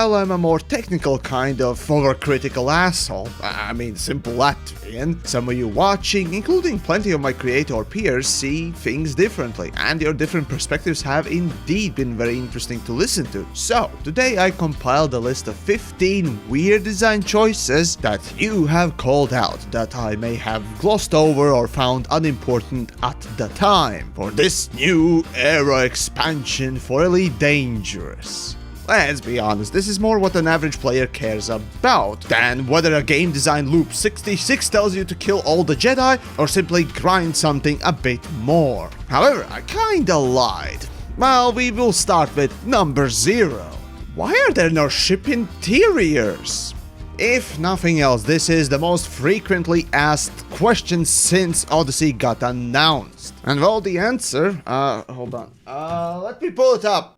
while I'm a more technical kind of overcritical asshole, simple Latvian, some of you watching, including plenty of my creator peers, see things differently, and your different perspectives have indeed been very interesting to listen to. So, today I compiled a list of 15 weird design choices that you have called out that I may have glossed over or found unimportant at the time for this new era expansion for Elite Dangerous. Let's be honest, this is more what an average player cares about than whether a game design loop 66 tells you to kill all the Jedi or simply grind something a bit more. However, I kinda lied. Well, we will start with number 0. Why are there no ship interiors? If nothing else, this is the most frequently asked question since Odyssey got announced. And well, the answer, hold on, let me pull it up.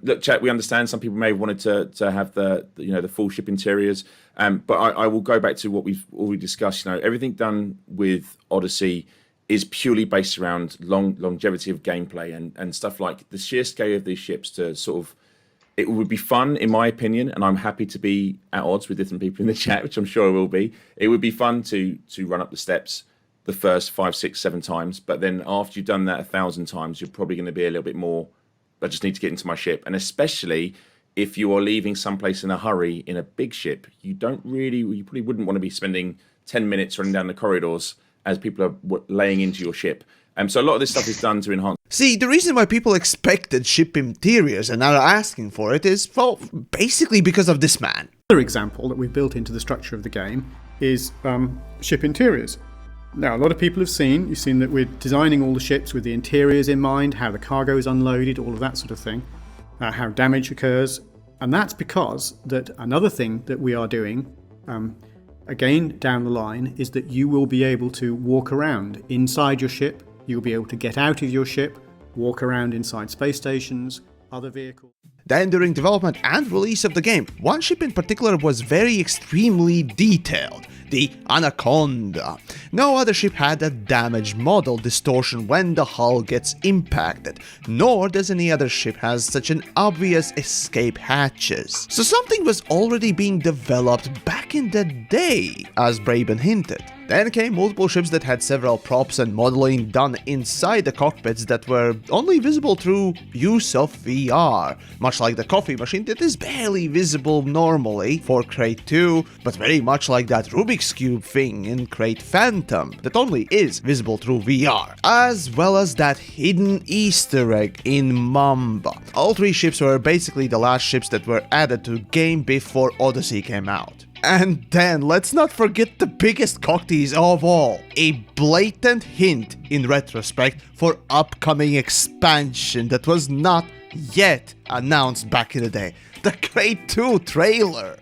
Look, chat, we understand some people may have wanted to have the full ship interiors, but I will go back to what we've already discussed. Everything done with Odyssey is purely based around longevity of gameplay and stuff like the sheer scale of these ships to sort of, it would be fun, in my opinion, and I'm happy to be at odds with different people in the chat, which I'm sure I will be. It would be fun to run up the steps the first 5, 6, 7 times, but then after you've done that 1,000 times, you're probably going to be a little bit more, I just need to get into my ship. And especially if you are leaving someplace in a hurry in a big ship, you probably wouldn't want to be spending 10 minutes running down the corridors as people are laying into your ship. So a lot of this stuff is done to enhance. See, the reason why people expected ship interiors and are asking for it is, well, basically because of this man. Another example that we've built into the structure of the game is ship interiors. Now, a lot of people have seen, you've seen that we're designing all the ships with the interiors in mind, how the cargo is unloaded, all of that sort of thing, how damage occurs. And that's because that another thing that we are doing, again down the line, is that you will be able to walk around inside your ship, you'll be able to get out of your ship, walk around inside space stations, other vehicles. Then during development and release of the game, one ship in particular was very extremely detailed, the Anaconda. No other ship had a damage model distortion when the hull gets impacted, nor does any other ship has such an obvious escape hatches. So something was already being developed back in the day, as Braben hinted. Then came multiple ships that had several props and modeling done inside the cockpits that were only visible through use of VR, much like the coffee machine that is barely visible normally for Crate 2, but very much like that Rubik's Cube thing in Crate Phantom that only is visible through VR, as well as that hidden Easter egg in Mamba. All 3 ships were basically the last ships that were added to the game before Odyssey came out. And then, let's not forget the biggest cock tease of all, a blatant hint in retrospect for upcoming expansion that was not yet announced back in the day, the Crate 2 trailer.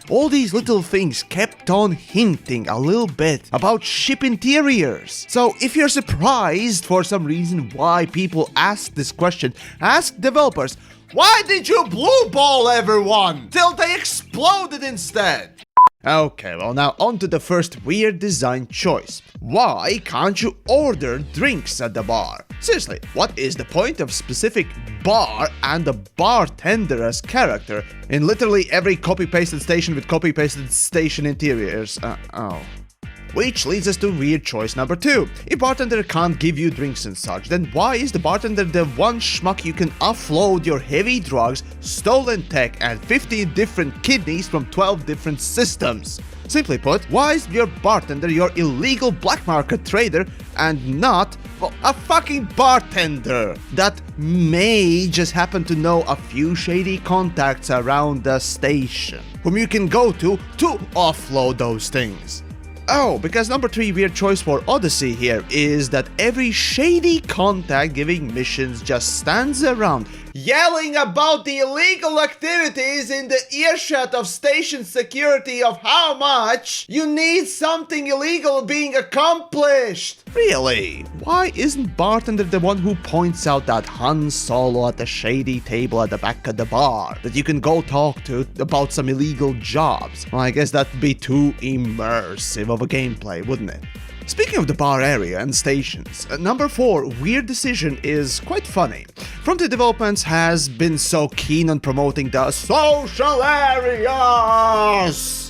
All these little things kept on hinting a little bit about ship interiors. So if you're surprised for some reason why people ask this question, ask developers, why did you blue ball everyone till they exploded instead? Okay, well now on to the first weird design choice. Why can't you order drinks at the bar? Seriously, what is the point of specific bar and a bartender as character in literally every copy-pasted station with copy-pasted station interiors? Which leads us to weird choice number 2. If bartender can't give you drinks and such, then why is the bartender the one schmuck you can offload your heavy drugs, stolen tech, and 15 different kidneys from 12 different systems? Simply put, why is your bartender your illegal black market trader and not, well, a fucking bartender that may just happen to know a few shady contacts around the station, whom you can go to offload those things? Oh, because number 3 weird choice for Odyssey here is that every shady contact giving missions just stands around yelling about the illegal activities in the earshot of station security of how much you need something illegal being accomplished. Really? Why isn't bartender the one who points out that Han Solo at the shady table at the back of the bar that you can go talk to about some illegal jobs? Well, I guess that'd be too immersive of a gameplay, wouldn't it? Speaking of the bar area and stations, number 4 weird decision is quite funny. Frontier Developments has been so keen on promoting the social areas.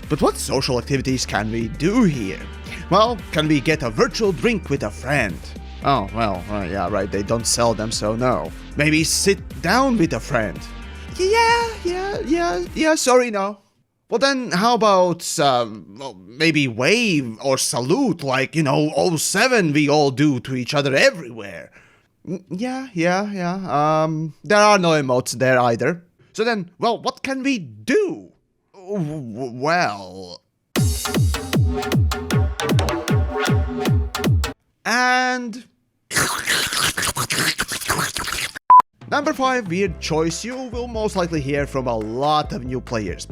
But what social activities can we do here? Well, can we get a virtual drink with a friend? Oh, well, yeah, right, they don't sell them, so no. Maybe sit down with a friend? Yeah, sorry, no. Well then, how about, maybe wave or salute like, 07 we all do to each other everywhere? Yeah. There are no emotes there either. So then, well, what can we do? Well... And... Number 5 weird choice you will most likely hear from a lot of new players.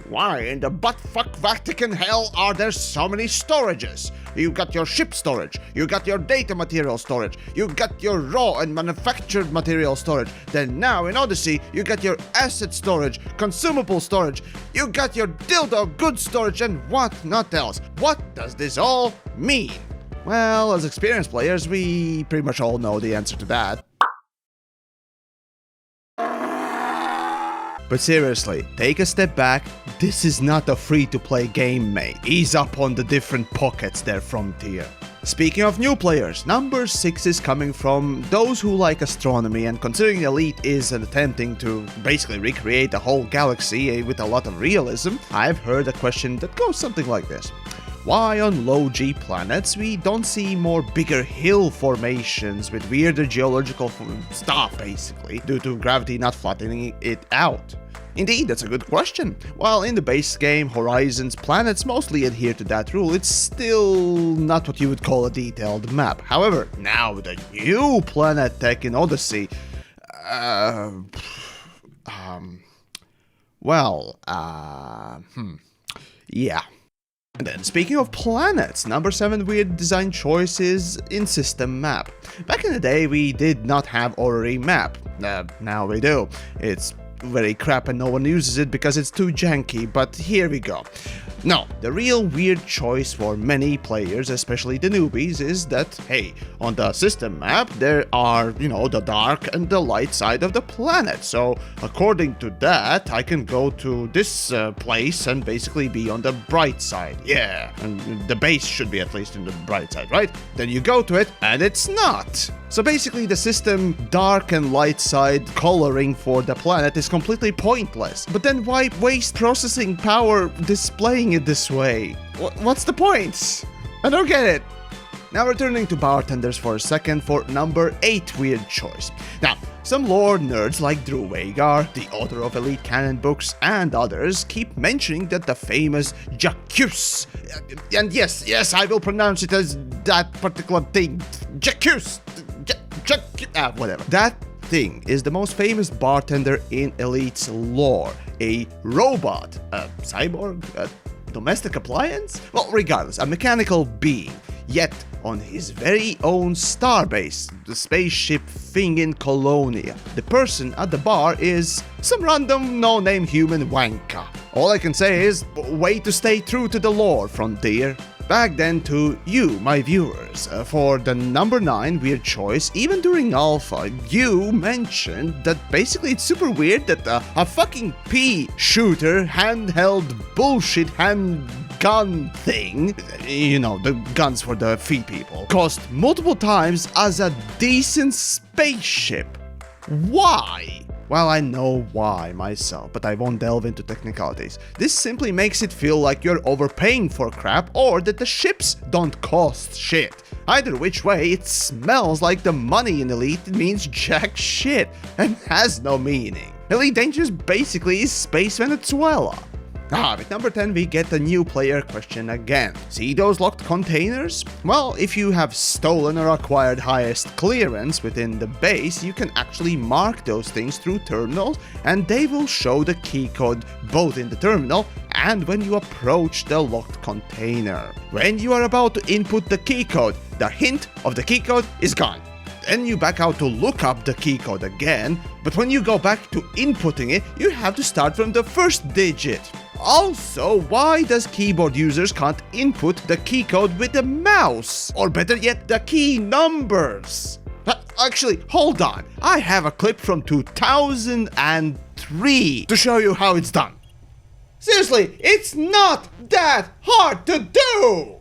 Why in the buttfuck Vatican hell are there so many storages? You got your ship storage, you got your data material storage, you got your raw and manufactured material storage, then now in Odyssey you got your asset storage, consumable storage, you got your dildo goods storage, and what not else. What does this all mean? Well, as experienced players, we pretty much all know the answer to that. But seriously, take a step back, this is not a free-to-play game, mate. Ease up on the different pockets there, Frontier. Speaking of new players, number 6 is coming from those who like astronomy, and considering Elite is attempting to basically recreate the whole galaxy with a lot of realism, I've heard a question that goes something like this. Why on low-G planets we don't see more bigger hill formations with weirder geological stuff, basically, due to gravity not flattening it out? Indeed, that's a good question. While in the base game, Horizon's planets mostly adhere to that rule, it's still not what you would call a detailed map. However, now with the new planet tech in Odyssey, yeah. And then, speaking of planets, number 7 weird design choice is in system map. Back in the day, we did not have Orrery map. Now we do. It's very crap and no one uses it because it's too janky, but here we go. No, the real weird choice for many players, especially the newbies, is that, hey, on the system map, there are, the dark and the light side of the planet. So, according to that, I can go to this place and basically be on the bright side. Yeah, and the base should be at least in the bright side, right? Then you go to it, and it's not. So basically, the system dark and light side coloring for the planet is completely pointless. But then why waste processing power displaying it this way? What's the point? I don't get it. Now returning to Bartenders for a second for number 8 weird choice. Now, some lore nerds like Drew Vagar, the author of Elite Canon books, and others keep mentioning that the famous Jacques, and yes, I will pronounce it as that particular thing, Jacques, whatever. That thing is the most famous bartender in Elite's lore. A robot, a cyborg, a domestic appliance? Well, regardless, a mechanical being. Yet, on his very own starbase, the spaceship thing in Colonia, the person at the bar is some random no-name human wanker. All I can say is, way to stay true to the lore, Frontier. Back then to you, my viewers, for the number 9 weird choice. Even during alpha, you mentioned that basically it's super weird that a fucking pea shooter handheld bullshit handgun thing, the guns for the free people, cost multiple times as a decent spaceship. Why? Well, I know why myself, but I won't delve into technicalities. This simply makes it feel like you're overpaying for crap or that the ships don't cost shit. Either which way, it smells like the money in Elite means jack shit and has no meaning. Elite Dangerous basically is Space Venezuela. With number 10 we get the new player question again. See those locked containers? Well, if you have stolen or acquired highest clearance within the base, you can actually mark those things through terminals and they will show the key code both in the terminal and when you approach the locked container. When you are about to input the key code, the hint of the key code is gone. Then you back out to look up the key code again, but when you go back to inputting it, you have to start from the first digit. Also, why does keyboard users can't input the key code with the mouse? Or better yet, the key numbers? Actually, hold on. I have a clip from 2003 to show you how it's done. Seriously, it's not that hard to do!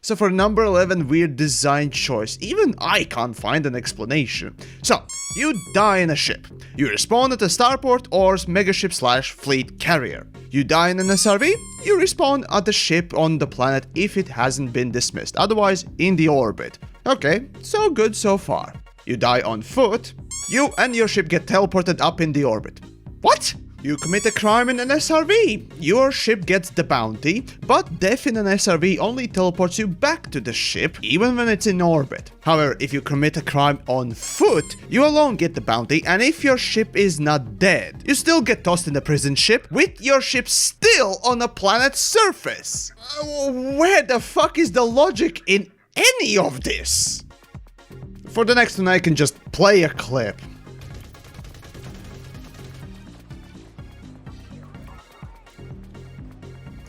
So for number 11 weird design choice, even I can't find an explanation. So, you die in a ship. You respawn at a starport or megaship/fleet carrier. You die in an SRV, you respawn at the ship on the planet if it hasn't been dismissed, otherwise in the orbit. Okay, so good so far. You die on foot, you and your ship get teleported up in the orbit. What? You commit a crime in an SRV. Your ship gets the bounty, but death in an SRV only teleports you back to the ship, even when it's in orbit. However, if you commit a crime on foot, you alone get the bounty, and if your ship is not dead, you still get tossed in the prison ship, with your ship still on a planet's surface. Where the fuck is the logic in any of this? For the next one, I can just play a clip.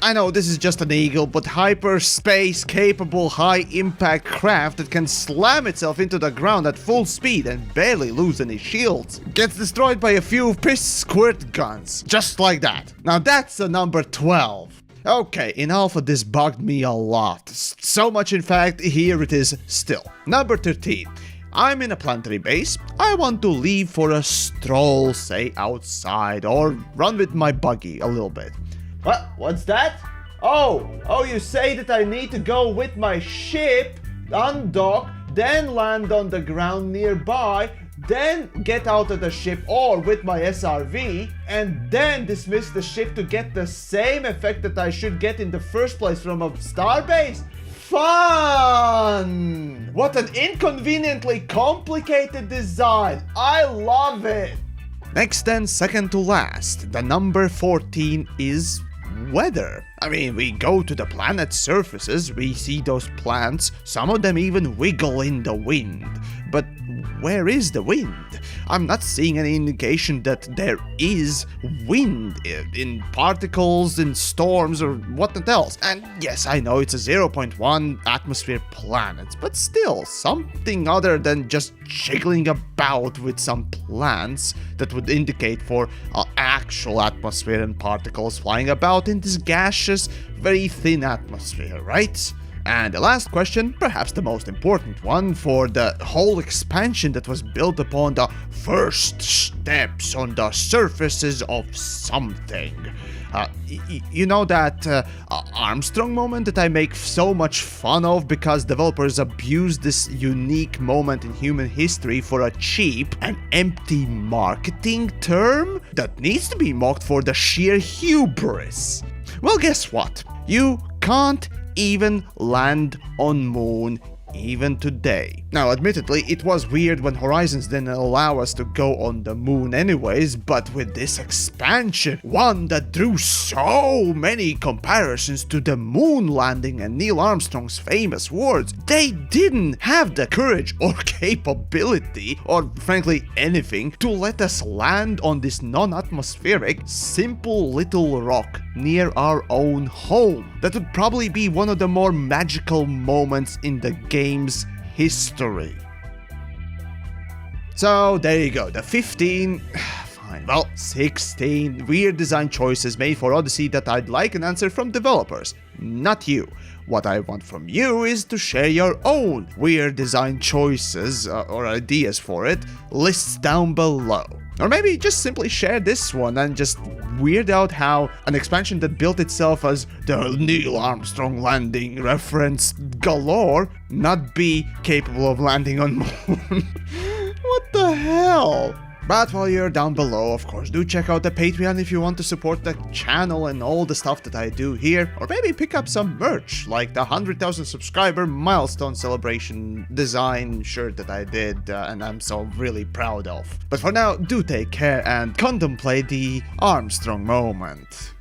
I know this is just an eagle, but hyperspace-capable high-impact craft that can slam itself into the ground at full speed and barely lose any shields gets destroyed by a few piss squirt guns, just like that. Now that's a number 12. Okay, in alpha this bugged me a lot, so much in fact, here it is still. Number 13. I'm in a planetary base. I want to leave for a stroll, say outside, or run with my buggy a little bit. What? What's that? Oh, you say that I need to go with my ship, undock, then land on the ground nearby, then get out of the ship or with my SRV, and then dismiss the ship to get the same effect that I should get in the first place from a starbase? Fun! What an inconveniently complicated design. I love it. Next then, second to last, the number 14 is weather. I mean, we go to the planet's surfaces, we see those plants, some of them even wiggle in the wind. But where is the wind? I'm not seeing any indication that there is wind in particles, in storms, or what else. And yes, I know it's a 0.1 atmosphere planet, but still, something other than just jiggling about with some plants that would indicate for actual atmosphere and particles flying about in this gaseous, very thin atmosphere, right? And the last question, perhaps the most important one for the whole expansion that was built upon the first steps on the surfaces of something. You know that Armstrong moment that I make so much fun of because developers abuse this unique moment in human history for a cheap and empty marketing term that needs to be mocked for the sheer hubris? Well, guess what? You can't even land on moon even today. Now, admittedly, it was weird when Horizons didn't allow us to go on the moon anyways, but with this expansion, one that drew so many comparisons to the moon landing and Neil Armstrong's famous words, they didn't have the courage or capability, or frankly anything, to let us land on this non-atmospheric, simple little rock near our own home. That would probably be one of the more magical moments in the game's history. So there you go, the 15, fine, well, 16 weird design choices made for Odyssey that I'd like an answer from developers, not you. What I want from you is to share your own weird design choices or ideas for it, lists down below. Or maybe just simply share this one and just weird out how an expansion that built itself as the Neil Armstrong landing reference galore not be capable of landing on moon. What the hell? But while you're down below, of course, do check out the Patreon if you want to support the channel and all the stuff that I do here, or maybe pick up some merch, like the 100,000 subscriber milestone celebration design shirt that I did, and I'm so really proud of. But for now, do take care and contemplate the Armstrong moment.